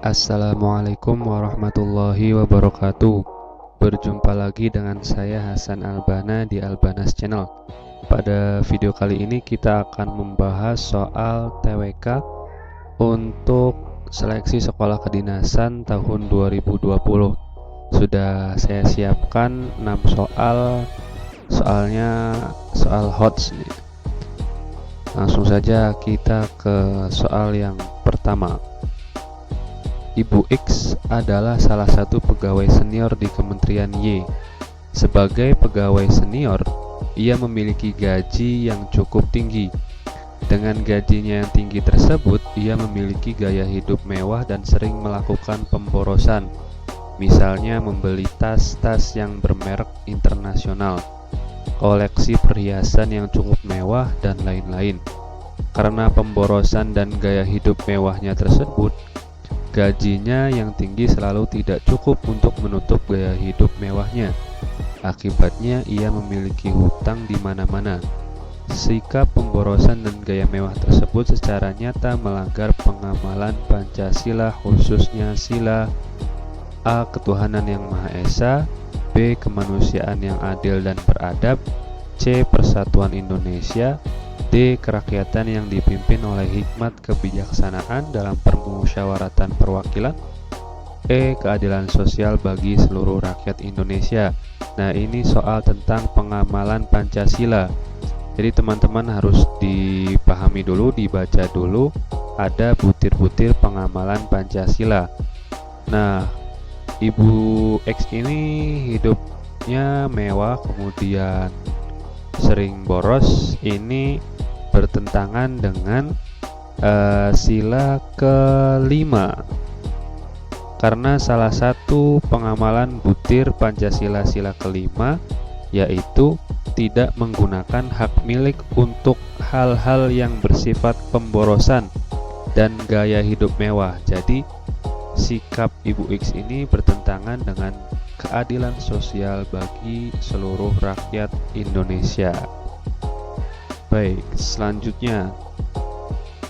Assalamualaikum warahmatullahi wabarakatuh. Berjumpa lagi dengan saya Hasan Albana di Albanas Channel. Pada video kali ini kita akan membahas soal TWK untuk seleksi sekolah kedinasan tahun 2020. Sudah saya siapkan 6 soal. Soalnya soal HOTS nih. Langsung saja kita ke soal yang pertama. Ibu X adalah salah satu pegawai senior di Kementerian Y. Sebagai pegawai senior, ia memiliki gaji yang cukup tinggi. Dengan gajinya yang tinggi tersebut, ia memiliki gaya hidup mewah dan sering melakukan pemborosan. Misalnya membeli tas-tas yang bermerek internasional, koleksi perhiasan yang cukup mewah, dan lain-lain. Karena pemborosan dan gaya hidup mewahnya tersebut, gajinya yang tinggi selalu tidak cukup untuk menutup gaya hidup mewahnya. Akibatnya, ia memiliki hutang di mana-mana. Sikap pemborosan dan gaya mewah tersebut secara nyata melanggar pengamalan Pancasila, khususnya sila A. Ketuhanan yang Maha Esa, B. Kemanusiaan yang adil dan beradab, C. Persatuan Indonesia, D. Kerakyatan yang dipimpin oleh hikmat kebijaksanaan dalam permusyawaratan perwakilan, E. Keadilan sosial bagi seluruh rakyat Indonesia. Nah, ini soal tentang pengamalan Pancasila. Jadi teman-teman harus dipahami dulu, dibaca dulu, ada butir-butir pengamalan Pancasila. Nah, Ibu X ini hidupnya mewah, kemudian sering boros. Ini bertentangan dengan sila kelima, karena salah satu pengamalan butir Pancasila sila kelima yaitu tidak menggunakan hak milik untuk hal-hal yang bersifat pemborosan dan gaya hidup mewah. Jadi sikap Ibu X ini bertentangan dengan keadilan sosial bagi seluruh rakyat Indonesia. Baik, selanjutnya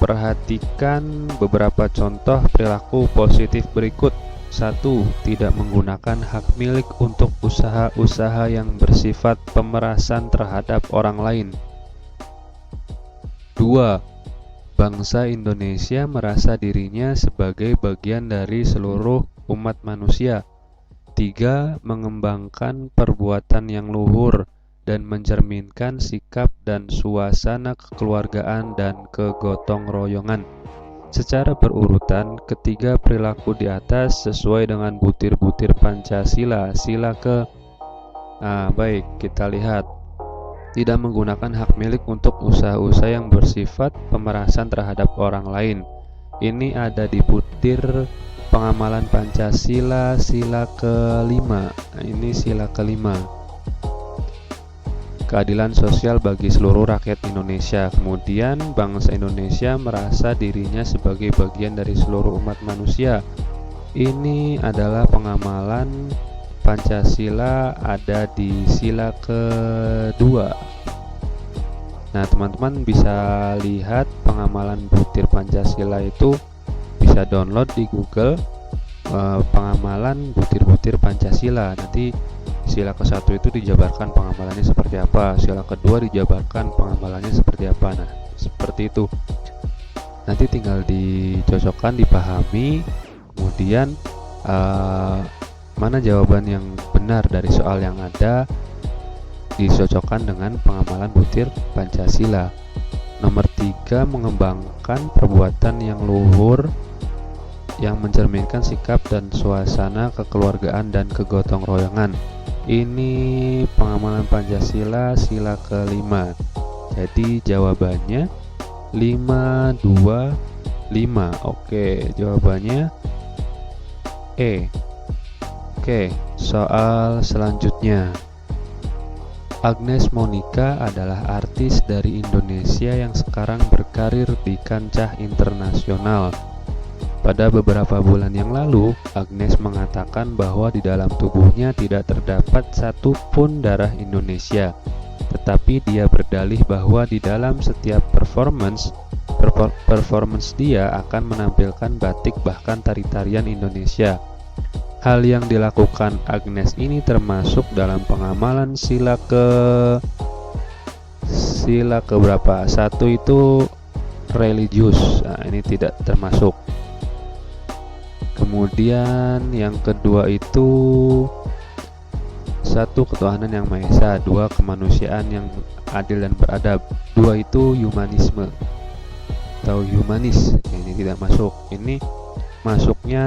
perhatikan beberapa contoh perilaku positif berikut. 1. Tidak menggunakan hak milik untuk usaha-usaha yang bersifat pemerasan terhadap orang lain. 2. Bangsa Indonesia merasa dirinya sebagai bagian dari seluruh umat manusia. 3. Mengembangkan perbuatan yang luhur dan mencerminkan sikap dan suasana kekeluargaan dan kegotong royongan. Secara berurutan, ketiga perilaku di atas sesuai dengan butir-butir Pancasila sila ke. Baik, kita lihat. Tidak menggunakan hak milik untuk usaha-usaha yang bersifat pemerasan terhadap orang lain. Ini ada di butir pengamalan Pancasila sila kelima. Ini sila kelima. Keadilan sosial bagi seluruh rakyat Indonesia. Kemudian bangsa Indonesia merasa dirinya sebagai bagian dari seluruh umat manusia. Ini adalah pengamalan Pancasila, ada di sila kedua. Nah, teman-teman bisa lihat pengamalan butir Pancasila itu, bisa download di Google, pengamalan butir-butir Pancasila. Nanti sila ke-1 itu dijabarkan pengamalannya seperti apa, sila kedua dijabarkan pengamalannya seperti apa. Nah, seperti itu. Nanti tinggal dicocokkan, dipahami, kemudian mana jawaban yang benar dari soal yang ada, dicocokkan dengan pengamalan butir Pancasila. Nomor 3, mengembangkan perbuatan yang luhur yang mencerminkan sikap dan suasana kekeluargaan dan kegotong royongan. Ini pengamalan Pancasila sila kelima. Jadi jawabannya 5, 2, 5. Oke, jawabannya E. Oke, soal selanjutnya. Agnes Monica adalah artis dari Indonesia yang sekarang berkarir di kancah internasional. Pada beberapa bulan yang lalu, Agnes mengatakan bahwa di dalam tubuhnya tidak terdapat satupun darah Indonesia. Tetapi dia berdalih bahwa di dalam setiap performance Performance dia akan menampilkan batik bahkan tari-tarian Indonesia. Hal yang dilakukan Agnes ini termasuk dalam pengamalan sila keberapa? Satu itu religius. Nah, ini tidak termasuk. Kemudian yang kedua itu satu, ketuhanan yang Maha Esa. Dua, kemanusiaan yang adil dan beradab. Dua itu humanisme atau humanis. Ini tidak masuk. Ini masuknya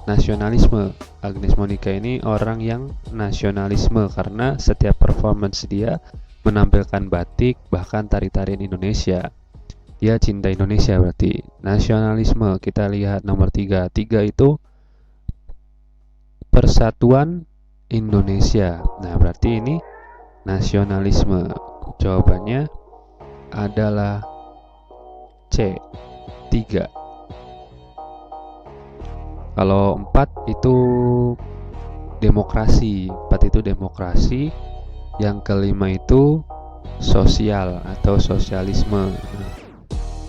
nasionalisme. Agnes Monica ini orang yang nasionalisme karena setiap performance dia menampilkan batik bahkan tari-tarian Indonesia. Dia cinta Indonesia berarti. Nasionalisme. Kita lihat nomor 3. 3 itu persatuan Indonesia. Nah, berarti ini nasionalisme. Jawabannya adalah C. 3. Kalau 4 itu demokrasi. 4 itu demokrasi. Yang kelima itu sosial atau sosialisme. Nah,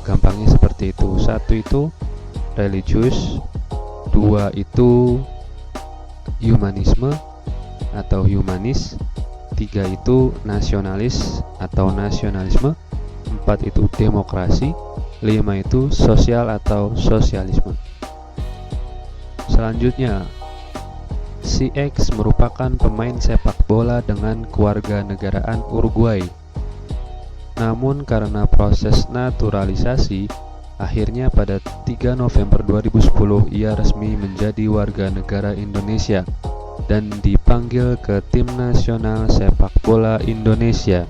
gampangnya seperti itu. 1 itu religius, 2 itu humanisme atau humanis, 3 itu nasionalis atau nasionalisme, 4 itu demokrasi, 5 itu sosial atau sosialisme. Selanjutnya, si X merupakan pemain sepak bola dengan kewarganegaraan Uruguay. Namun karena proses naturalisasi, akhirnya pada 3 November 2010 ia resmi menjadi warga negara Indonesia dan dipanggil ke tim nasional sepak bola Indonesia.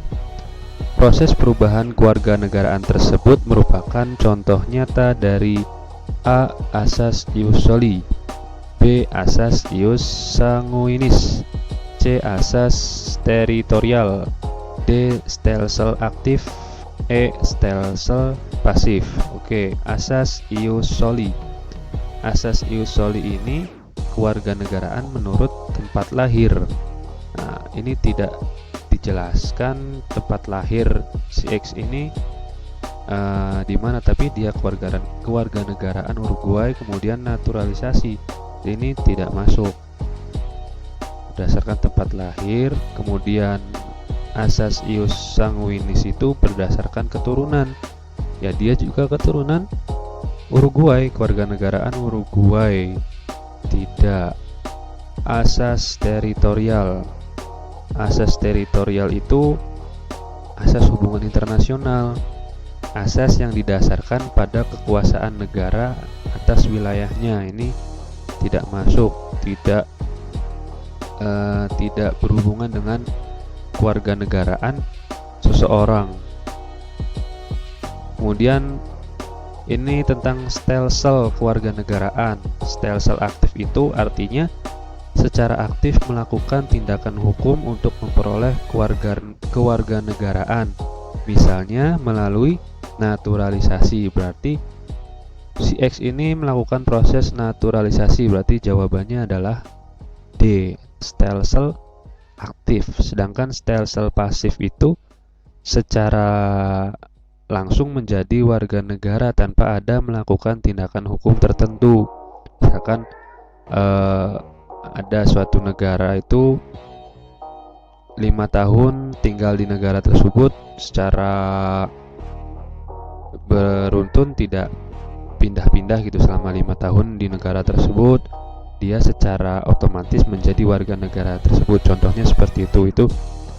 Proses perubahan kewarganegaraan tersebut merupakan contoh nyata dari A. Asas ius soli, B. Asas ius sanguinis, C. Asas teritorial, D. Stelsel aktif, E. Stelsel pasif. Oke, asas ius soli. Asas ius soli ini kewarganegaraan menurut tempat lahir. Nah, ini tidak dijelaskan tempat lahir si X ini di mana, tapi dia kewarganegaraan Uruguay kemudian naturalisasi. Ini tidak masuk berdasarkan tempat lahir. Kemudian asas ius sanguinis itu berdasarkan keturunan. Ya, dia juga keturunan Uruguay, kewarganegaraan Uruguay. Tidak. Asas teritorial. Asas teritorial itu asas hubungan internasional. Asas yang didasarkan pada kekuasaan negara atas wilayahnya. Ini tidak masuk, tidak berhubungan dengan kewarganegaraan seseorang. Kemudian ini tentang stelsel kewarganegaraan. Stelsel aktif itu artinya secara aktif melakukan tindakan hukum untuk memperoleh kewarganegaraan, misalnya melalui naturalisasi. Berarti si X ini melakukan proses naturalisasi, berarti jawabannya adalah D. Stelsel aktif. Sedangkan stelsel pasif itu secara langsung menjadi warga negara tanpa ada melakukan tindakan hukum tertentu. Misalkan ada suatu negara itu 5 tahun tinggal di negara tersebut secara beruntun, tidak pindah-pindah gitu selama 5 tahun di negara tersebut, dia secara otomatis menjadi warga negara tersebut. Contohnya seperti itu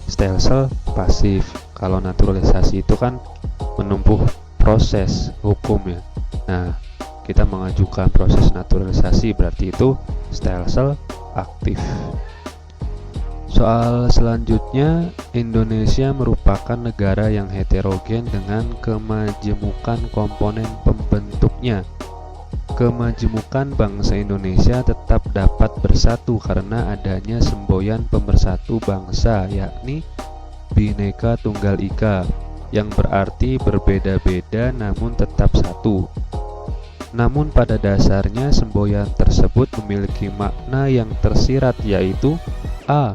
stelsel pasif. Kalau naturalisasi itu kan menempuh proses hukum ya. Nah, kita mengajukan proses naturalisasi, berarti itu stelsel aktif. Soal selanjutnya, Indonesia merupakan negara yang heterogen dengan kemajemukan komponen pembentuknya. Kemajemukan bangsa Indonesia tetap dapat bersatu karena adanya semboyan pemersatu bangsa, yakni Bhinneka Tunggal Ika, yang berarti berbeda-beda namun tetap satu. Namun pada dasarnya semboyan tersebut memiliki makna yang tersirat, yaitu A.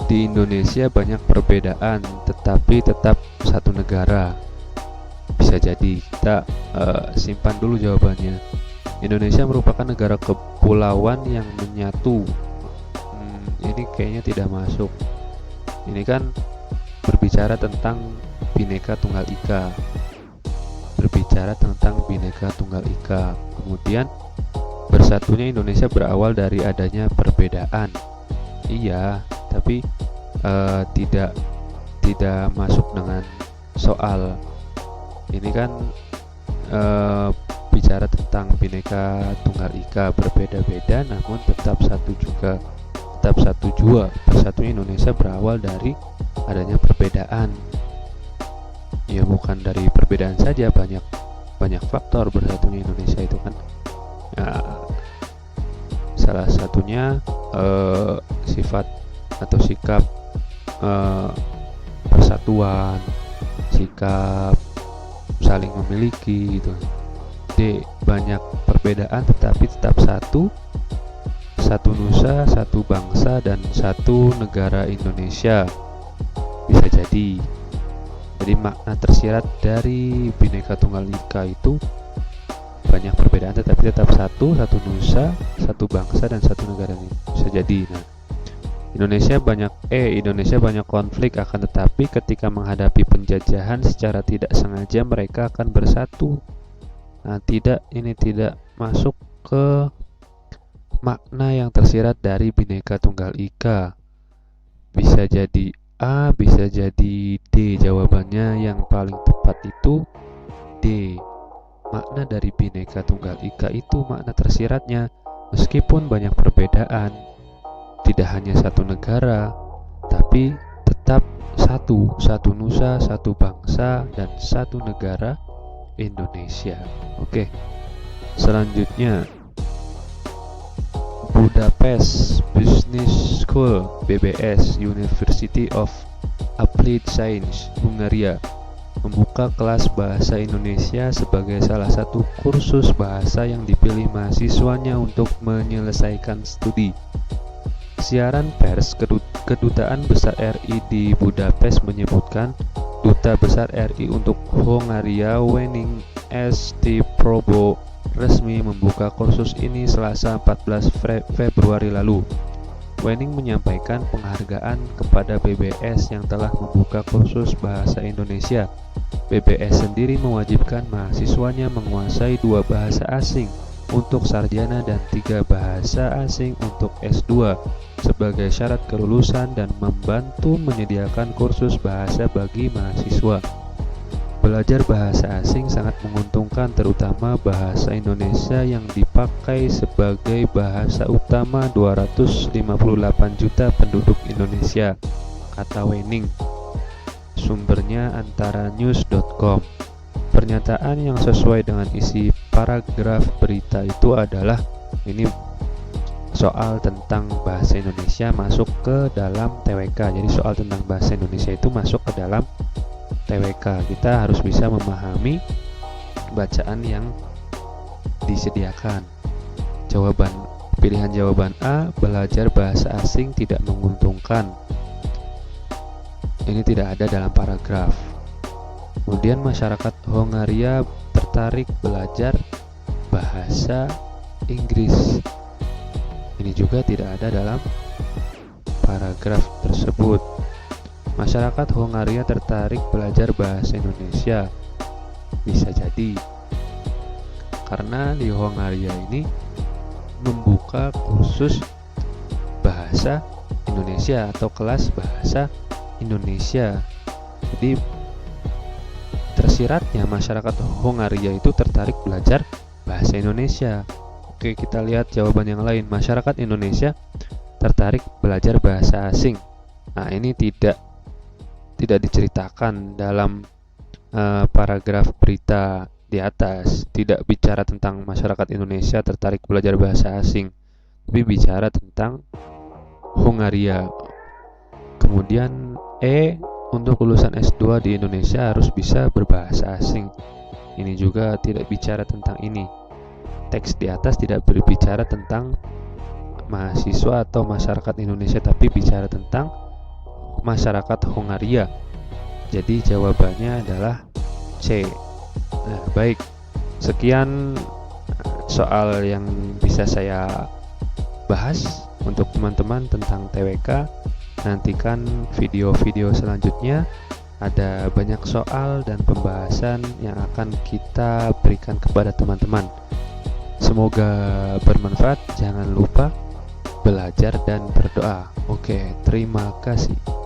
Di Indonesia banyak perbedaan tetapi tetap satu negara. Bisa jadi kita simpan dulu jawabannya. Indonesia merupakan negara kepulauan yang menyatu. Ini kayaknya tidak masuk. Ini kan berbicara tentang Bhinneka Tunggal Ika. Berbicara tentang Bhinneka Tunggal Ika. Kemudian bersatunya Indonesia berawal dari adanya perbedaan. Iya, tapi tidak masuk dengan soal. Ini kan bicara tentang Bhinneka Tunggal Ika, berbeda-beda namun tetap satu juga, tetap satu jua. Bersatunya Indonesia berawal dari adanya perbedaan. Ya bukan dari perbedaan saja, banyak faktor bersatunya Indonesia itu kan. Nah, salah satunya sifat atau sikap persatuan, sikap saling memiliki gitu. D, banyak perbedaan tetapi tetap satu nusa, satu bangsa, dan satu negara Indonesia. Bisa jadi makna tersirat dari Bhinneka Tunggal Ika itu banyak perbedaan tetapi tetap satu nusa, satu bangsa, dan satu negara ini. Bisa jadi. Nah, Indonesia banyak konflik, akan tetapi ketika menghadapi penjajahan secara tidak sengaja mereka akan bersatu. Nah, ini tidak masuk ke makna yang tersirat dari Bhinneka Tunggal Ika. Bisa jadi A, bisa jadi D. Jawabannya yang paling tepat itu D. Makna dari Bhinneka Tunggal Ika itu makna tersiratnya, meskipun banyak perbedaan, tidak hanya satu negara, tapi tetap satu nusa, satu bangsa, dan satu negara Indonesia. Oke, selanjutnya Budapest Business School (BBS) University of Applied Science, Hungaria, membuka kelas bahasa Indonesia sebagai salah satu kursus bahasa yang dipilih mahasiswanya untuk menyelesaikan studi. Siaran pers Kedutaan Besar RI di Budapest menyebutkan Duta Besar RI untuk Hongaria Wenning St. Probo resmi membuka kursus ini Selasa 14 Februari lalu. Wenning menyampaikan penghargaan kepada BBS yang telah membuka kursus bahasa Indonesia. BBS sendiri mewajibkan mahasiswanya menguasai 2 bahasa asing untuk sarjana dan 3 bahasa asing untuk S2 sebagai syarat kelulusan dan membantu menyediakan kursus bahasa bagi mahasiswa. Belajar bahasa asing sangat menguntungkan, terutama bahasa Indonesia yang dipakai sebagai bahasa utama 258 juta penduduk Indonesia, kata Wenning. Sumbernya antaranews.com. Pernyataan yang sesuai dengan isi paragraf berita itu adalah ini soal tentang bahasa Indonesia masuk ke dalam TWK. Jadi soal tentang bahasa Indonesia itu masuk ke dalam TWK. Kita harus bisa memahami bacaan yang disediakan. Pilihan jawaban A, belajar bahasa asing tidak menguntungkan. Ini tidak ada dalam paragraf. Kemudian masyarakat Hongaria tertarik belajar bahasa Inggris. Ini juga tidak ada dalam paragraf tersebut. Masyarakat Hongaria tertarik belajar bahasa Indonesia. Bisa jadi karena di Hongaria ini membuka kursus bahasa Indonesia atau kelas bahasa Indonesia. Jadi tersiratnya masyarakat Hongaria itu tertarik belajar bahasa Indonesia. Oke, kita lihat jawaban yang lain. Masyarakat Indonesia tertarik belajar bahasa asing. Nah, ini tidak diceritakan dalam paragraf berita di atas. Tidak bicara tentang masyarakat Indonesia tertarik belajar bahasa asing, tapi bicara tentang Hongaria. Kemudian E, untuk lulusan S2 di Indonesia harus bisa berbahasa asing. Ini juga tidak bicara tentang ini. Teks di atas tidak berbicara tentang mahasiswa atau masyarakat Indonesia, tapi bicara tentang masyarakat Hongaria. Jadi jawabannya adalah C. Nah, baik. Sekian soal yang bisa saya bahas untuk teman-teman tentang TWK. Nantikan video-video selanjutnya. Ada banyak soal dan pembahasan yang akan kita berikan kepada teman-teman. Semoga bermanfaat. Jangan lupa belajar dan berdoa. Oke, terima kasih.